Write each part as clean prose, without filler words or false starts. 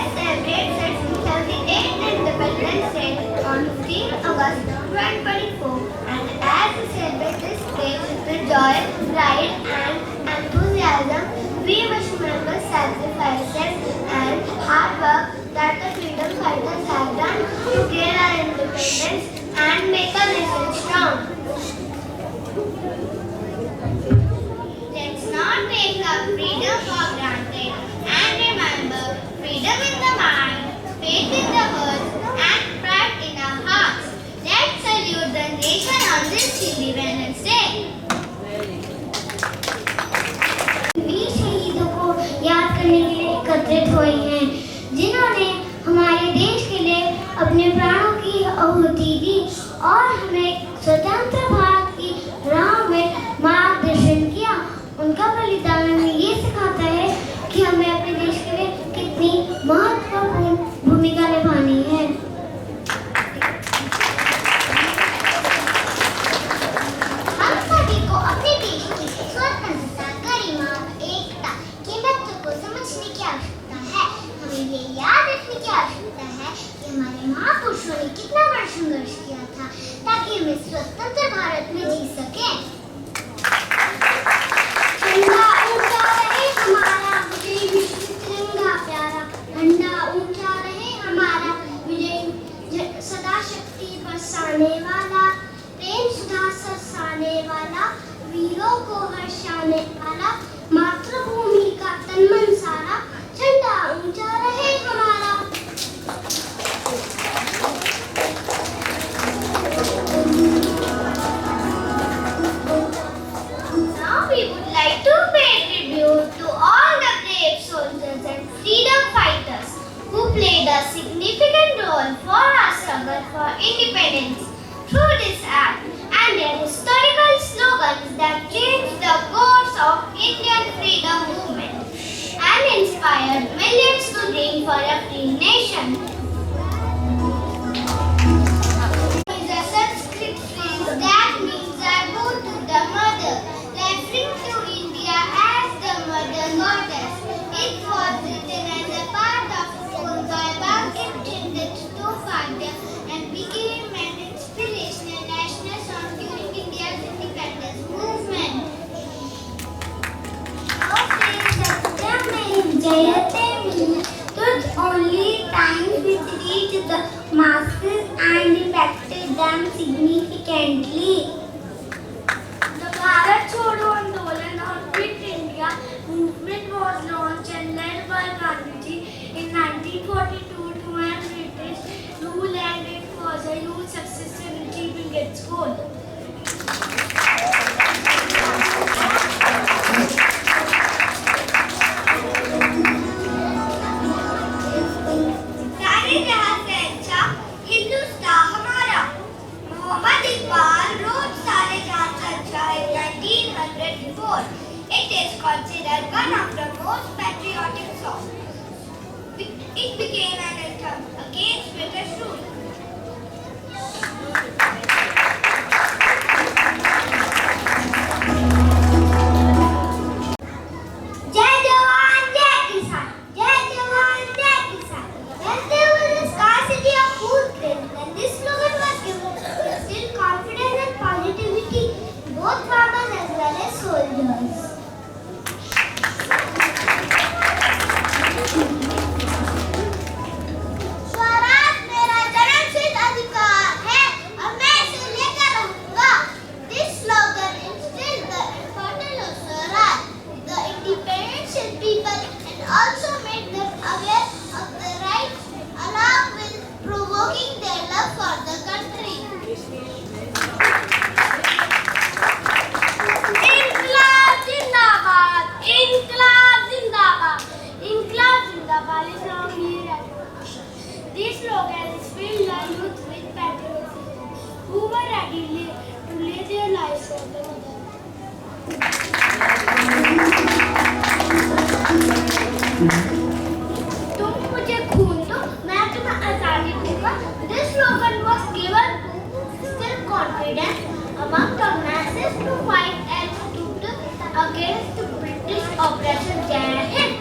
US celebrates its 38th Independence Day on 15 August 2024, and as we celebrate this day with joy, pride and enthusiasm, we must remember sacrifices and hard work that the freedom fighters have done to gain our independence and make our nation strong. Let's not take our freedom for granted and remember freedom in the mind, faith in the words, and pride in our hearts. Let's salute the nation on this Independence Day. वीर शहीदों को याद करने के लिए एकत्रित हुए हैं, जिन्होंने हमारे देश के लिए अपने प्राणों की आहुति दी और हमें स्वतंत्र भारत की राह में मार्गदर्शन किया। उनका बलिदान हमें ये सिखाता है कि हमें अपने देश के लिए कितनी महत्वपूर्ण भूमिका निभानी है। हम सभी को अपने देश की स्वतंत्रता, गरिमा और एकता के महत्व को समझने की आवश्यकता है। हमें ये याद रखने की आवश्यकता है कि हमारे महापुरुषों ने कितना बड़ा संघर्ष किया था ताकि हम इस स्वतंत्र भारत में जी सकें। झंडा ऊंचा रहे हमारा, विजय विश्व तिरंगा प्यारा। झंडा ऊंचा रहे हमारा, विजय सदा शक्ति बरसाने वाला, प्रेम सुधा सरसाने वाला, वीरों को हर्षाने वाला, मातृभूमि का तन मन सारा। झंडा ऊंचा रहे हमारा। Now we would like to pay tribute to all the brave soldiers and freedom fighters who played a significant role for our struggle for independence through this act and their historical slogans that changed the course of Indian freedom movement and inspired millions to dream for a free nation. Is a Sanskrit phrase that means I go to the mother, referring to India as the mother goddess. It was written as a part of a poem by Bankim Chandra Chattopadhyay and became an inspirational national song during India's independence movement. Stood only times which reached the masses and impacted them significantly. The Bharat Chodo Andolan or Quit India movement was launched and led by Gandhiji in 1942 to end British rule, and it was a huge success in achieving its goal. सारे जहां से अच्छा हिंदुस्तान हमारा। Mohammad Iqbal wrote सारे जहां से अच्छा in 1904. It is considered one of the most patriotic songs. It became an anthem against British rule. Jai Jawan, Jai Kisan. Jai Jawan, Jai Kisan. When there was a scarcity of food grain, when this slogan was given, it instilled confidence and positivity in both farmers as well as soldiers. Swaraj मेरा जन्मसिद्ध अधिकार है और मैं इसे लेकर रहूंगा। This slogan instilled the importance of Swaraj, the independence in people, and also made them aware of their rights along with provoking their love for the country. Inqilab Zindabad! Inqilab Zindabad! Inqilab Zindabad is now here. This slogan is filled the youth with patriotism, who were ready to lay their lives for the mother. तुम मुझे खून दो, मैं तुम्हें आजादी दूंगा. This slogan was given to instill confidence among the masses to fight and stood against the British oppression. Jai Hind.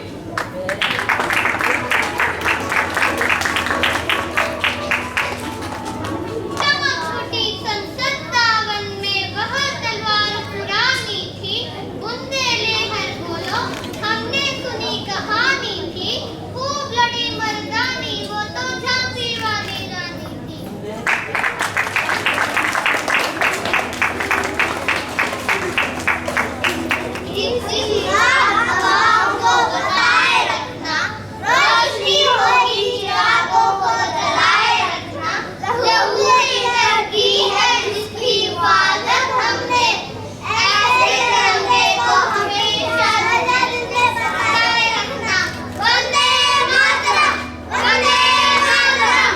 हवाओं को बताए रखना, रोशनी होगी चिरागों को जलाए रखना, लहू लेकर की है जिसकी हिफाजत हमने, ऐसे तिरंगे को हमेशा नजर में बनाए रखना। वंदे मातरम, वंदे मातरम।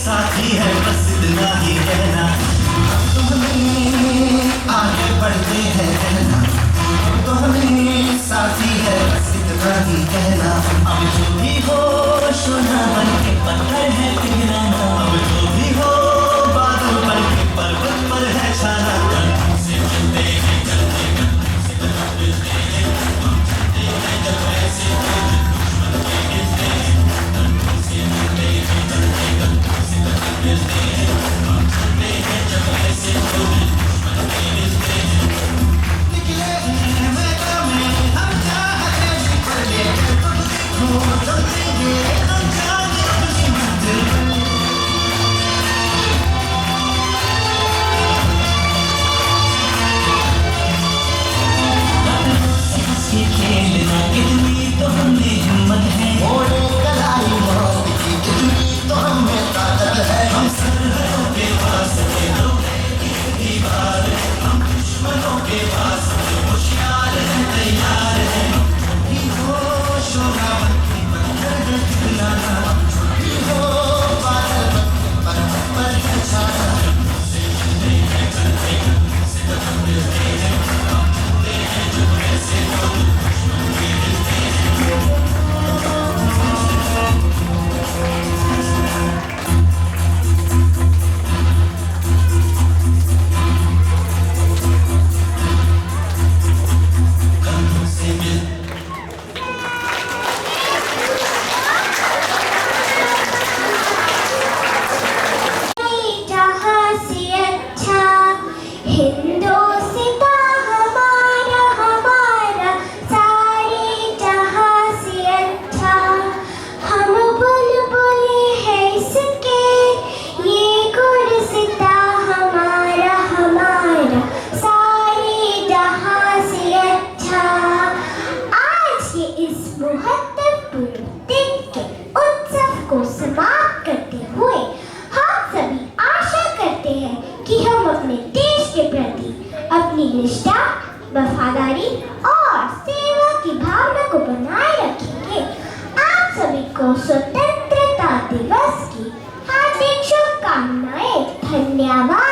साथी है बस इतना ही कहना, तो हमें आगे बढ़ते हैं कहना, तो हमें साथी है बस इतना ही कहना। अब जो भी हो सोना बन के पत्थर है पिघलाना, अब जो भी हो बादल बन के पर्वत पर है छाना। से चलते हैं चलते कदमों से कदम मिलते हैं, हम चलते हैं जब ऐसे दुश्मन के गिरते हैं, कदमों से मिलते हैं चलते कदमों से कदम मिलते हैं, हम चलते हैं जब ऐसे दुश्मन के गिरते हैं। निकले हैं मैदान में हम चाहते हैं पर लेकर तुम देखो चलेंगे हम जाने अपनी मंजिल पर। हंस के खेलना कितनी तो हमने हिम्मत है, मोड़े कलाई मौत की कितनी तो हमें ताकत है। हम सरहदों के पास के लोहे की दीवार है, हम दुश्मनों के पास होशियार है तैयार है। भी हो शोला बन के पत्थर है पिघलाना, भी हो बादल बन के पर्वत पर है छाना। से चलते हैं चलते कदमों से कदम मिलते हैं, हम चलते हैं जब ऐसे दुश्मन के गिरते हैं। कदमों से मिल जहाँ से अच्छा हिंदोस्तां हमारा हमारा, सारे जहाँ से अच्छा हम बुलबुल हैं इसके, ये गुलसितां हमारा हमारा, सारे जहाँ से अच्छा। आज के इस महत्वपूर्ण दिन के उत्सव को समाप्त करते हुए हम सभी आशा करते हैं कि हम अपने देश के प्रति अपनी निष्ठा, वफादारी और सेवा की भावना को बनाए रखेंगे। आप सभी को स्वतंत्रता दिवस की हार्दिक शुभकामनाएं। धन्यवाद।